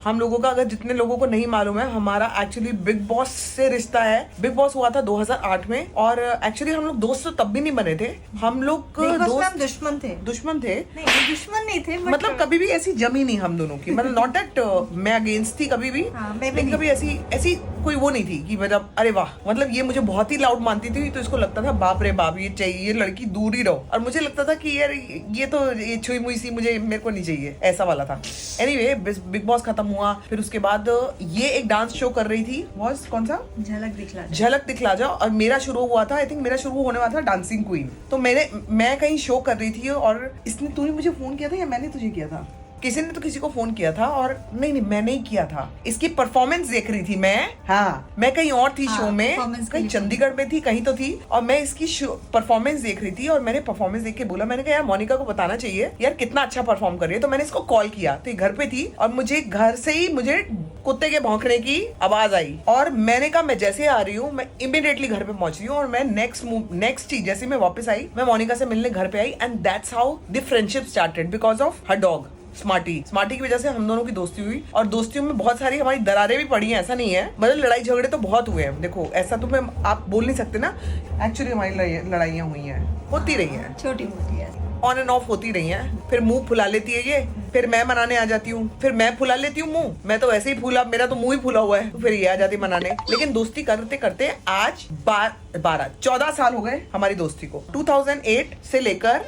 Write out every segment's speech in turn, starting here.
हम लोगों का, अगर जितने लोगों को नहीं मालूम है, हमारा एक्चुअली बिग बॉस से रिश्ता है। बिग बॉस हुआ था 2008 में और एक्चुअली हम लोग दोस्त तो तब भी नहीं बने थे। हम लोग दोस्त दुश्मन थे। दुश्मन थे? नहीं, दुश्मन नहीं थे, मतलब कभी भी ऐसी जमी नहीं हम दोनों की। मतलब नॉट दैट मैं अगेंस्ट थी कभी भी, लेकिन कभी ऐसी कोई वो नहीं थी कि मतलब अरे वाह, मतलब ये मुझे बहुत ही लाउड मानती थी तो इसको लगता था बाप रे बाप, ये चाहिए, ये लड़की दूर ही रहो। और मुझे लगता था कि यार ये तो ये छुई मुई सी मुझे, मेरे को नहीं चाहिए, ऐसा वाला था। एनीवे, बिग बॉस खत्म हुआ, फिर उसके बाद ये एक डांस शो कर रही थी, वॉज कौन सा, झलक दिखला जा। और मेरा शुरू हुआ था, आई थिंक मेरा शुरू होने वाला था डांसिंग क्वीन। तो मैं कहीं शो कर रही थी और तूने मुझे फोन किया था या मैंने तुझे किया था? किसी ने तो किसी को फोन किया था, और नहीं मैंने ही किया था। इसकी परफॉर्मेंस देख रही थी मैं। हाँ, मैं कहीं और थी शो में, कहीं चंडीगढ़ में थी, कहीं तो थी, और मैं इसकी परफॉर्मेंस देख रही थी। और मैंने परफॉर्मेंस देख के बोला, मैंने कहा यार मोनिका को बताना चाहिए यार कितना अच्छा परफॉर्म कर रही है। तो मैंने इसको कॉल किया, तो ये घर पे थी और मुझे घर से ही मुझे कुत्ते के भौंकने की आवाज आई। और मैंने कहा मैं जैसे आ रही हूँ, मैं इमीडिएटली घर पे पहुंच रही हूँ। और मैं नेक्स्ट चीज, जैसे मैं वापस आई, मैं मोनिका से मिलने घर पे आई, and that's how the friendship started because of her dog Smarty की वजह से हम दोनों की दोस्ती हुई। और दोस्तियों में बहुत सारी हमारी दरारें भी पड़ी हैं, ऐसा नहीं है, मतलब लड़ाई झगड़े तो बहुत हुए हैं। देखो ऐसा तो आप बोल नहीं सकते ना, एक्चुअली हमारी लड़ाइयाँ हुई हैं, होती रही हैं, छोटी मोटी ऑन एंड ऑफ होती रही हैं। फिर मुंह फुला लेती है ये, फिर मैं मनाने आ जाती हूँ, फिर मैं फुला लेती हूँ मुंह, मैं तो वैसे ही फूला, मेरा तो मुंह ही फूला हुआ है, तो फिर ये आ जाती मनाने। लेकिन दोस्ती करते करते आज 14 साल हो गए हमारी दोस्ती को। 2008 से लेकर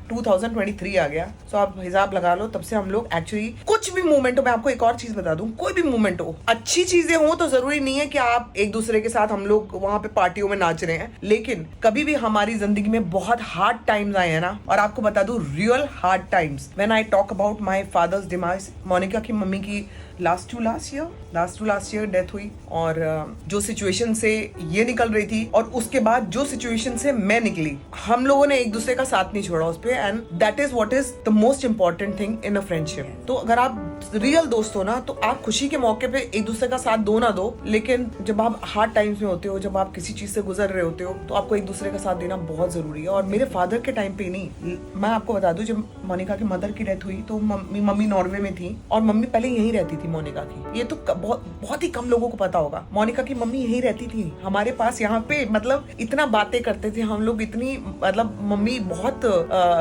2023 आ गया। सो आप हिसाब लगा लो, तब से हम लोग एक्चुअली कुछ भी मूवमेंट हो, मैं आपको एक और चीज बता दूं, कोई भी मूवमेंट हो, अच्छी चीजें हो तो जरूरी नहीं है कि आप एक दूसरे के साथ हम लोग वहां पे पार्टियों में नाच रहे हैं। लेकिन कभी भी हमारी जिंदगी में बहुत हार्ड टाइम्स आए हैं ना, और आपको बता दूं real hard times, when I talk about my father's demise, Monica की मम्मी की last to last year death हुई। और जो सिचुएशन से ये निकल रही थी और उसके बाद जो सिचुएशन से मैं निकली, हम लोगों ने एक दूसरे का साथ नहीं छोड़ा उस पे, and that is what is the most important thing in a friendship. तो अगर आप रियल दोस्त हो ना, तो आप खुशी के मौके पे एक दूसरे का साथ दो ना दो, लेकिन जब आप हार्ड टाइम्स में होते हो, जब आप किसी चीज से गुजर रहे होते हो, तो आपको एक दूसरे का साथ देना बहुत जरूरी है। और मेरे फादर के टाइम पे नहीं, मैं आपको बता दूं, जब मोनिका की मदर की डेथ हुई तो मम्मी नॉर्वे में थी, और मम्मी पहले यहीं रहती थी मोनिका की। ये तो बहुत ही कम लोगों को पता होगा, मोनिका की मम्मी यहीं रहती थी हमारे पास यहाँ पे। मतलब इतना बातें करते थे हम लोग, इतनी मतलब मम्मी बहुत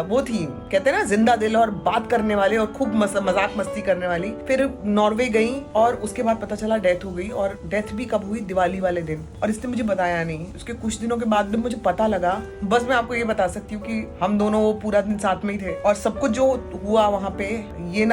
वो थी, कहते हैं ना जिंदा दिल और बात करने वाले और खूब मजाक मस्ती करने वाली। फिर नॉर्वे गई और उसके बाद पता चला डेथ हो गई। और डेथ भी कब हुई? दिवाली वाले दिन। और इसने मुझे बताया नहीं, उसके कुछ दिनों के बाद में मुझे पता लगा। बस मैं आपको ये बता सकती हूँ कि हम दोनों वो पूरा दिन साथ में ही थे, और सब कुछ जो हुआ वहाँ पे, ये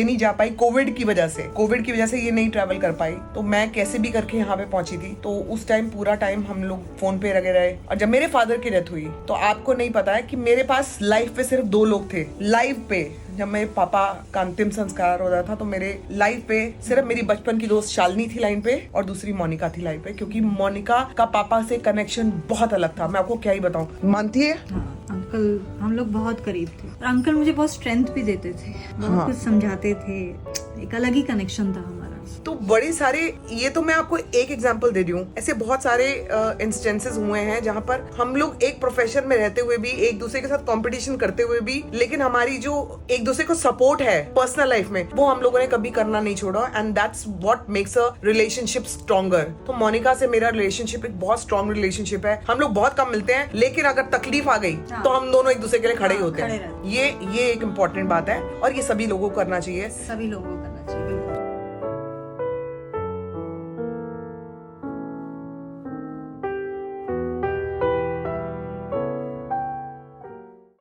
नहीं जा पाई कोविड की वजह से ये नहीं ट्रैवल कर पाई। तो मैं कैसे भी करके यहाँ पे पहुंची थी। तो उस टाइम पूरा टाइम हम लोग फोन पे लगे रहे। और जब मेरे फादर की डेथ हुई, तो आपको नहीं पता है कि मेरे पास लाइफ पे सिर्फ 2 लोग थे लाइव पे। जब मेरे पापा का अंतिम संस्कार हो रहा था, तो मेरे लाइफ पे सिर्फ मेरी बचपन की दोस्त शालिनी थी लाइन पे, और दूसरी मोनिका थी लाइन पे, क्योंकि मोनिका का पापा से कनेक्शन बहुत अलग था। मैं आपको क्या ही बताऊं, मानती है? अंकल, हम लोग बहुत करीब थे, और अंकल मुझे बहुत स्ट्रेंथ भी देते थे, बहुत कुछ समझाते थे, एक अलग ही कनेक्शन था हमारा। तो बड़ी सारे, ये तो मैं आपको एक एग्जांपल दे रही हूँ, ऐसे बहुत सारे इंस्टेंसेस हुए हैं जहाँ पर हम लोग एक प्रोफेशन में रहते हुए भी, एक दूसरे के साथ कंपटीशन करते हुए भी, लेकिन हमारी जो एक दूसरे को सपोर्ट है पर्सनल लाइफ में, वो हम लोगों ने कभी करना नहीं छोड़ा। And that's what makes a relationship stronger. तो मोनिका से मेरा रिलेशनशिप एक बहुत स्ट्रॉन्ग रिलेशनशिप है। हम लोग बहुत कम मिलते हैं, लेकिन अगर तकलीफ आ गई तो हम दोनों एक दूसरे के लिए खड़े ही होते हैं। ये एक इम्पोर्टेंट बात है, और ये सभी लोगों को करना चाहिए।